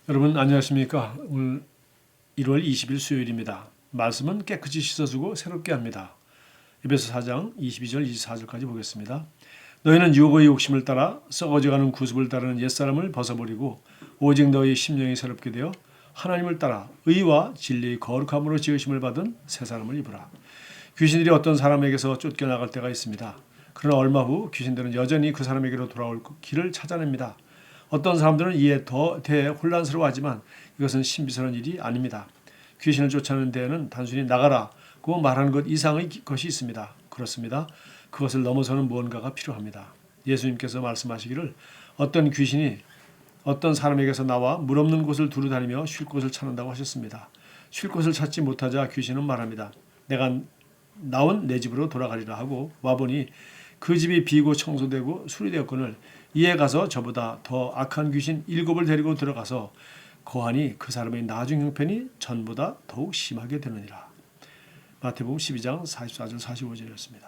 여러분 안녕하십니까? 오늘 1월 20일 수요일입니다. 말씀은 깨끗이 씻어주고 새롭게 합니다. 에베소 4장 22절 24절까지 보겠습니다. 너희는 유혹의 욕심을 따라 썩어져가는 구습을 따르는 옛사람을 벗어버리고 오직 너희 심령이 새롭게 되어 하나님을 따라 의와 진리의 거룩함으로 지으심을 받은 새 사람을 입으라. 귀신들이 어떤 사람에게서 쫓겨나갈 때가 있습니다. 그러나 얼마 후 귀신들은 여전히 그 사람에게로 돌아올 길을 찾아냅니다. 어떤 사람들은 이에 더 혼란스러워하지만 이것은 신비스러운 일이 아닙니다. 귀신을 쫓아내는 데에는 단순히 나가라고 말하는 것 이상의 것이 있습니다. 그렇습니다. 그것을 넘어서는 무언가가 필요합니다. 예수님께서 말씀하시기를 어떤 귀신이 어떤 사람에게서 나와 물 없는 곳을 두루 다니며 쉴 곳을 찾는다고 하셨습니다. 쉴 곳을 찾지 못하자 귀신은 말합니다. 내가 나온 내 집으로 돌아가리라 하고 와보니 그 집이 비고 청소되고 수리되었거늘 이에 가서 저보다 더 악한 귀신 7을 데리고 들어가서 거하니 그 사람의 나중 형편이 전보다 더욱 심하게 되느니라. 마태복음 12장 44절 45절이었습니다.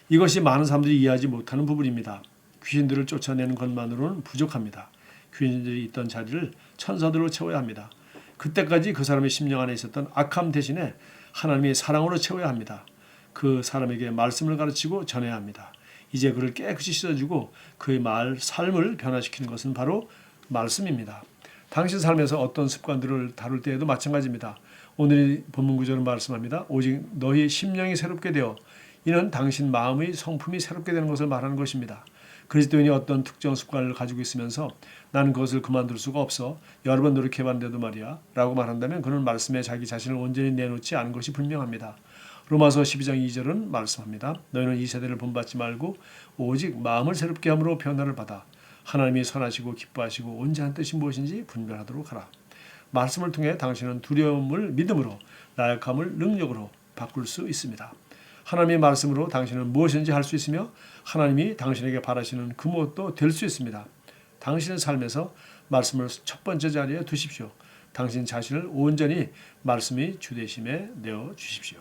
이것이 많은 사람들이 이해하지 못하는 부분입니다. 귀신들을 쫓아내는 것만으로는 부족합니다. 귀신들이 있던 자리를 천사들로 채워야 합니다. 그때까지 그 사람의 심령 안에 있었던 악함 대신에 하나님의 사랑으로 채워야 합니다. 그 사람에게 말씀을 가르치고 전해야 합니다. 이제 그를 깨끗이 씻어주고 그의 삶을 변화시키는 것은 바로 말씀입니다. 당신 삶에서 어떤 습관들을 다룰 때에도 마찬가지입니다. 오늘 본문 구절은 말씀합니다. 오직 너희 심령이 새롭게 되어 이는 당신 마음의 성품이 새롭게 되는 것을 말하는 것입니다. 그리스도인이 어떤 특정 습관을 가지고 있으면서 나는 그것을 그만둘 수가 없어 여러 번 노력해봤는데도 말이야 라고 말한다면 그는 말씀에 자기 자신을 온전히 내놓지 않은 것이 분명합니다. 로마서 12장 2절은 말씀합니다. 너희는 이 세대를 본받지 말고 오직 마음을 새롭게 함으로 변화를 받아 하나님이 선하시고 기뻐하시고 온전한 뜻이 무엇인지 분별하도록 하라. 말씀을 통해 당신은 두려움을 믿음으로 나약함을 능력으로 바꿀 수 있습니다. 하나님의 말씀으로 당신은 무엇인지 할 수 있으며 하나님이 당신에게 바라시는 그 무엇도 될 수 있습니다. 당신의 삶에서 말씀을 첫 번째 자리에 두십시오. 당신 자신을 온전히 말씀이 주되심에 내어 주십시오.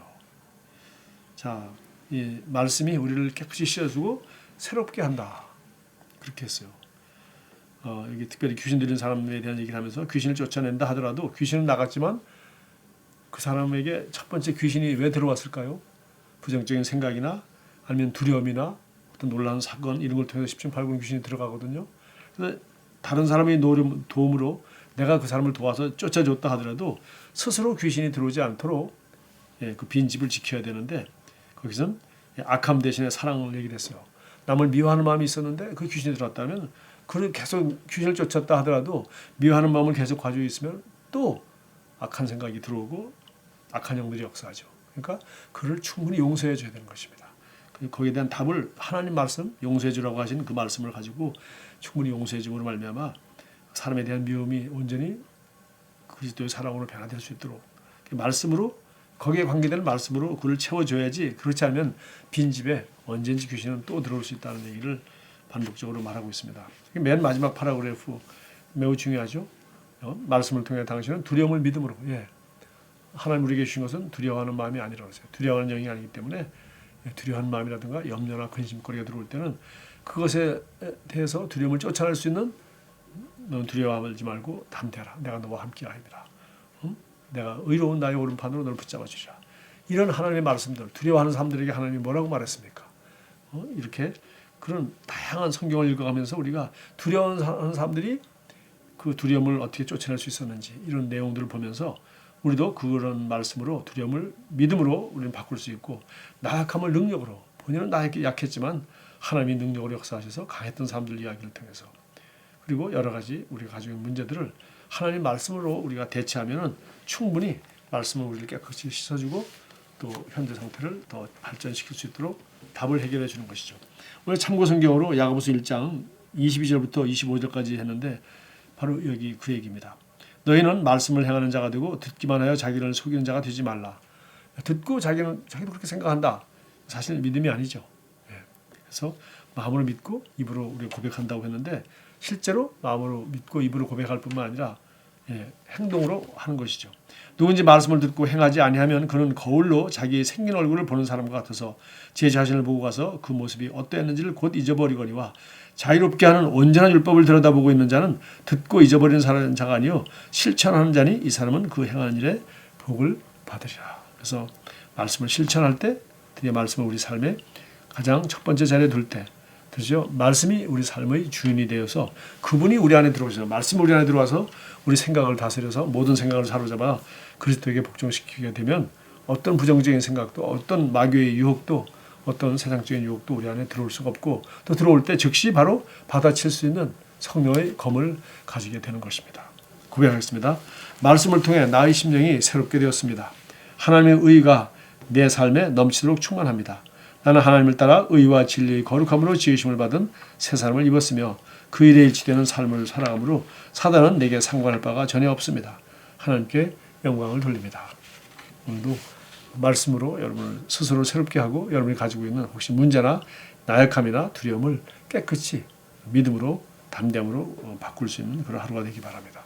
자, 이 말씀이 우리를 깨끗이 씻어주고 새롭게 한다. 그렇게 했어요. 여기 특별히 귀신 들린 사람에 대한 얘기를 하면서 귀신을 쫓아낸다 하더라도 귀신은 나갔지만 그 사람에게 첫 번째 귀신이 왜 들어왔을까요? 부정적인 생각이나 아니면 두려움이나 어떤 놀라운 사건 이런 걸 통해서 10중 8구 귀신이 들어가거든요. 그래서 다른 사람의 도움으로 내가 그 사람을 도와서 쫓아줬다 하더라도 스스로 귀신이 들어오지 않도록 그 빈집을 지켜야 되는데 거기서는 악함 대신에 사랑을 얘기를 했어요. 남을 미워하는 마음이 있었는데 그 귀신이 들어왔다면 그를 계속 귀신을 쫓았다 하더라도 미워하는 마음을 계속 가지고 있으면 또 악한 생각이 들어오고 악한 영들이 역사하죠. 그러니까 그를 충분히 용서해 줘야 되는 것입니다. 거기에 대한 답을 하나님 말씀 용서해 주라고 하신 그 말씀을 가지고 충분히 용서해 줌으로 말미암아 사람에 대한 미움이 온전히 그리스도의 사랑으로 변화될 수 있도록 말씀으로 거기에 관계되는 말씀으로 그를 채워줘야지 그렇지 않으면 빈집에 언제든지 귀신은 또 들어올 수 있다는 얘기를 반복적으로 말하고 있습니다. 맨 마지막 파라그래프 매우 중요하죠. 말씀을 통해 당신은 두려움을 믿음으로 하나님 우리에게 주신 것은 두려워하는 마음이 아니라고 했어요. 두려워하는 영이 아니기 때문에 두려워하는 마음이라든가 염려나 근심거리가 들어올 때는 그것에 대해서 두려움을 쫓아낼 수 있는 너는 두려워하지 말고 담대하라. 내가 너와 함께하리라. 내가 의로운 나의 오른판으로 너를 붙잡아 주리라. 이런 하나님의 말씀들 두려워하는 사람들에게 하나님이 뭐라고 말했습니까? 이렇게 그런 다양한 성경을 읽어가면서 우리가 두려워하는 사람들이 그 두려움을 어떻게 쫓아낼 수 있었는지 이런 내용들을 보면서 우리도 그런 말씀으로 두려움을 믿음으로 우리는 바꿀 수 있고 나약함을 능력으로 본인은 약했지만 하나님이 능력으로 역사하셔서 강했던 사람들 이야기를 통해서 그리고 여러 가지 우리가 가지고 있는 문제들을 하나님 말씀으로 우리가 대체하면은 충분히 말씀을 우리를 깨끗이 씻어주고 또 현재 상태를 더 발전시킬 수 있도록 답을 해결해 주는 것이죠. 오늘 참고 성경으로 야고보서 1장 22절부터 25절까지 했는데 바로 여기 그 얘기입니다. 너희는 말씀을 행하는 자가 되고 듣기만 하여 자기를 속이는 자가 되지 말라. 듣고 자기도 그렇게 생각한다. 사실 믿음이 아니죠. 그래서 마음으로 믿고 입으로 우리가 고백한다고 했는데 실제로 마음으로 믿고 입으로 고백할 뿐만 아니라 행동으로 하는 것이죠. 누군지 말씀을 듣고 행하지 아니하면 그는 거울로 자기의 생긴 얼굴을 보는 사람과 같아서 제 자신을 보고 가서 그 모습이 어떠했는지를 곧 잊어버리거니와 자유롭게 하는 온전한 율법을 들여다보고 있는 자는 듣고 잊어버리는 자가 아니요 실천하는 자니 이 사람은 그 행하는 일에 복을 받으리라. 그래서 말씀을 실천할 때 드디어 말씀을 우리 삶에 가장 첫 번째 자리에 둘 때, 그렇죠? 말씀이 우리 삶의 주인이 되어서 그분이 우리 안에 들어오셔서 말씀이 우리 안에 들어와서 우리 생각을 다스려서 모든 생각을 사로잡아 그리스도에게 복종시키게 되면 어떤 부정적인 생각도 어떤 마귀의 유혹도 어떤 세상적인 유혹도 우리 안에 들어올 수가 없고 또 들어올 때 즉시 바로 받아칠 수 있는 성령의 검을 가지게 되는 것입니다. 고백하겠습니다. 말씀을 통해 나의 심령이 새롭게 되었습니다. 하나님의 의가 내 삶에 넘치도록 충만합니다. 나는 하나님을 따라 의와 진리의 거룩함으로 지으심을 받은 새 사람을 입었으며 그 일에 일치되는 삶을 살아가므로 사단은 내게 상관할 바가 전혀 없습니다. 하나님께 영광을 돌립니다. 오늘도 말씀으로 여러분을 스스로 새롭게 하고 여러분이 가지고 있는 혹시 문제나 나약함이나 두려움을 깨끗이 믿음으로 담대함으로 바꿀 수 있는 그런 하루가 되기 바랍니다.